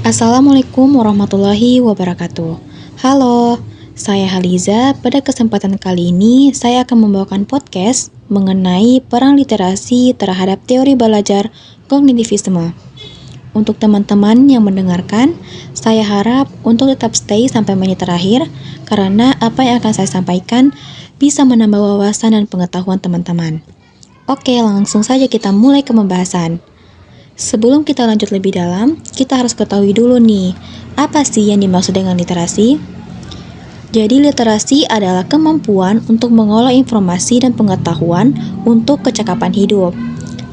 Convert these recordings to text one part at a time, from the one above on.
Assalamualaikum warahmatullahi wabarakatuh. Halo, saya Haliza. Pada kesempatan kali ini, saya akan membawakan podcast mengenai peran literasi terhadap teori belajar kognitivisme. Untuk teman-teman yang mendengarkan, saya harap untuk tetap stay sampai menit terakhir, karena apa yang akan saya sampaikan bisa menambah wawasan dan pengetahuan teman-teman. Oke, langsung saja kita mulai ke pembahasan. Sebelum kita lanjut lebih dalam, kita harus ketahui dulu nih, apa sih yang dimaksud dengan literasi? Jadi literasi adalah kemampuan untuk mengolah informasi dan pengetahuan untuk kecakapan hidup.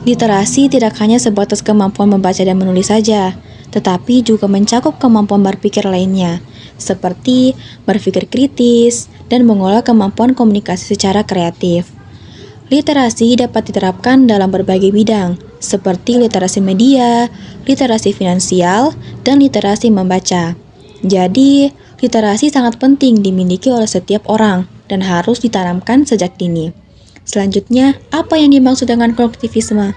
Literasi tidak hanya sebatas kemampuan membaca dan menulis saja, tetapi juga mencakup kemampuan berpikir lainnya, seperti berpikir kritis dan mengolah kemampuan komunikasi secara kreatif. Literasi dapat diterapkan dalam berbagai bidang, seperti literasi media, literasi finansial, dan literasi membaca. Jadi, literasi sangat penting dimiliki oleh setiap orang dan harus ditanamkan sejak dini. Selanjutnya, apa yang dimaksud dengan kognitivisme?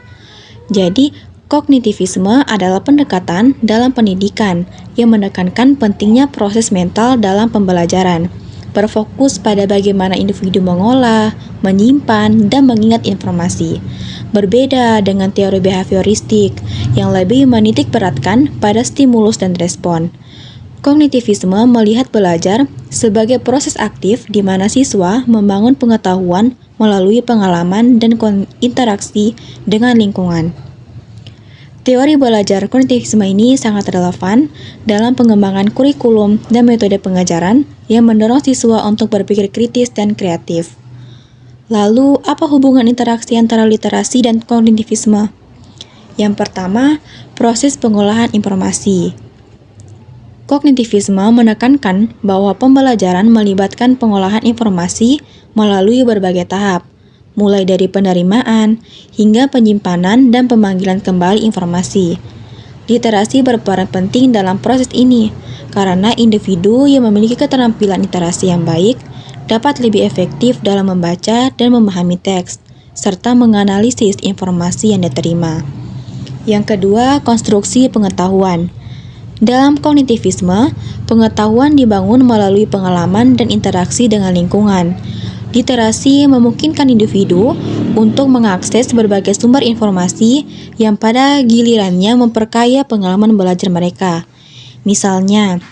Jadi, kognitivisme adalah pendekatan dalam pendidikan yang menekankan pentingnya proses mental dalam pembelajaran, berfokus pada bagaimana individu mengolah, menyimpan, dan mengingat informasi. Berbeda dengan teori behavioristik yang lebih menitik beratkan pada stimulus dan respon. Kognitivisme melihat belajar sebagai proses aktif di mana siswa membangun pengetahuan melalui pengalaman dan interaksi dengan lingkungan. Teori belajar kognitivisme ini sangat relevan dalam pengembangan kurikulum dan metode pengajaran yang mendorong siswa untuk berpikir kritis dan kreatif. Lalu, apa hubungan interaksi antara literasi dan kognitivisme? Yang pertama, proses pengolahan informasi. Kognitivisme menekankan bahwa pembelajaran melibatkan pengolahan informasi melalui berbagai tahap, mulai dari penerimaan hingga penyimpanan dan pemanggilan kembali informasi. Literasi berperan penting dalam proses ini, karena individu yang memiliki keterampilan literasi yang baik dapat lebih efektif dalam membaca dan memahami teks, serta menganalisis informasi yang diterima. Yang kedua, konstruksi pengetahuan. Dalam kognitivisme, pengetahuan dibangun melalui pengalaman dan interaksi dengan lingkungan. Literasi memungkinkan individu untuk mengakses berbagai sumber informasi yang pada gilirannya memperkaya pengalaman belajar mereka. Misalnya,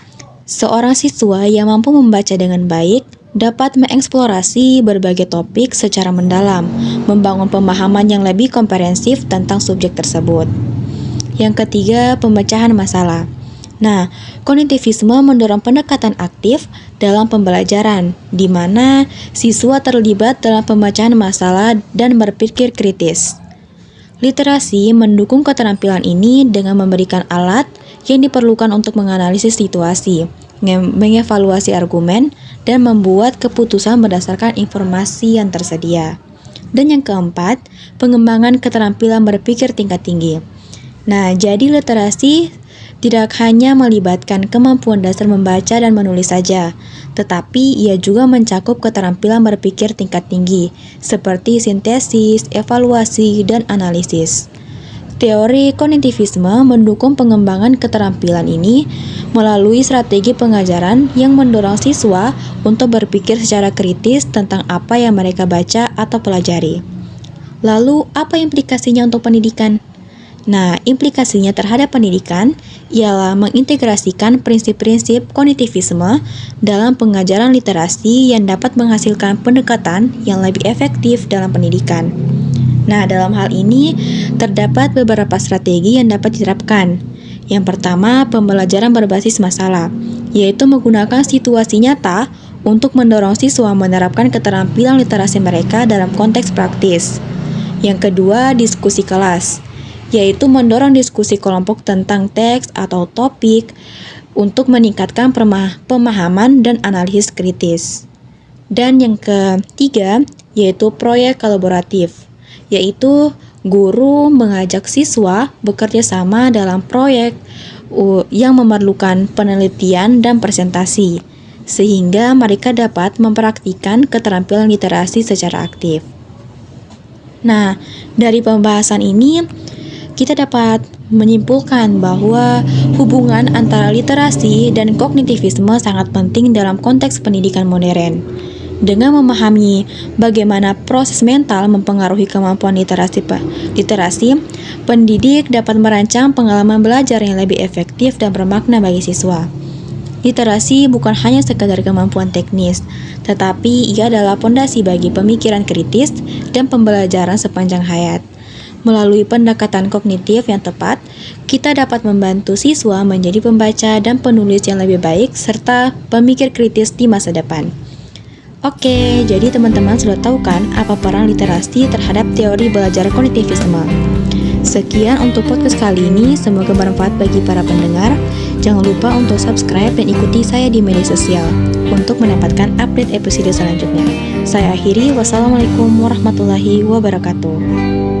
seorang siswa yang mampu membaca dengan baik dapat mengeksplorasi berbagai topik secara mendalam, membangun pemahaman yang lebih komprehensif tentang subjek tersebut. Yang ketiga, pemecahan masalah. Nah, kognitivisme mendorong pendekatan aktif dalam pembelajaran, di mana siswa terlibat dalam pemecahan masalah dan berpikir kritis. Literasi mendukung keterampilan ini dengan memberikan alat yang diperlukan untuk menganalisis situasi, mengevaluasi argumen, dan membuat keputusan berdasarkan informasi yang tersedia. Dan yang keempat, pengembangan keterampilan berpikir tingkat tinggi. Nah, jadi literasi tidak hanya melibatkan kemampuan dasar membaca dan menulis saja, tetapi ia juga mencakup keterampilan berpikir tingkat tinggi, seperti sintesis, evaluasi, dan analisis. Teori kognitivisme mendukung pengembangan keterampilan ini melalui strategi pengajaran yang mendorong siswa untuk berpikir secara kritis tentang apa yang mereka baca atau pelajari. Lalu, apa implikasinya untuk pendidikan? Nah, implikasinya terhadap pendidikan ialah mengintegrasikan prinsip-prinsip kognitivisme dalam pengajaran literasi yang dapat menghasilkan pendekatan yang lebih efektif dalam pendidikan. Nah, dalam hal ini terdapat beberapa strategi yang dapat diterapkan. Yang pertama, pembelajaran berbasis masalah, yaitu menggunakan situasi nyata untuk mendorong siswa menerapkan keterampilan literasi mereka dalam konteks praktis. Yang kedua, diskusi kelas, yaitu mendorong diskusi kelompok tentang teks atau topik untuk meningkatkan pemahaman dan analisis kritis. Dan yang ketiga, yaitu proyek kolaboratif, yaitu guru mengajak siswa bekerja sama dalam proyek yang memerlukan penelitian dan presentasi, sehingga mereka dapat mempraktikkan keterampilan literasi secara aktif. Nah, dari pembahasan ini, kita dapat menyimpulkan bahwa hubungan antara literasi dan kognitivisme sangat penting dalam konteks pendidikan modern. Dengan memahami bagaimana proses mental mempengaruhi kemampuan literasi, pendidik dapat merancang pengalaman belajar yang lebih efektif dan bermakna bagi siswa. Literasi bukan hanya sekadar kemampuan teknis, tetapi ia adalah pondasi bagi pemikiran kritis dan pembelajaran sepanjang hayat. Melalui pendekatan kognitif yang tepat, kita dapat membantu siswa menjadi pembaca dan penulis yang lebih baik serta pemikir kritis di masa depan. Oke, jadi teman-teman sudah tahu kan apa peran literasi terhadap teori belajar kognitivisme. Sekian untuk podcast kali ini, semoga bermanfaat bagi para pendengar. Jangan lupa untuk subscribe dan ikuti saya di media sosial untuk mendapatkan update episode selanjutnya. Saya akhiri, wassalamualaikum warahmatullahi wabarakatuh.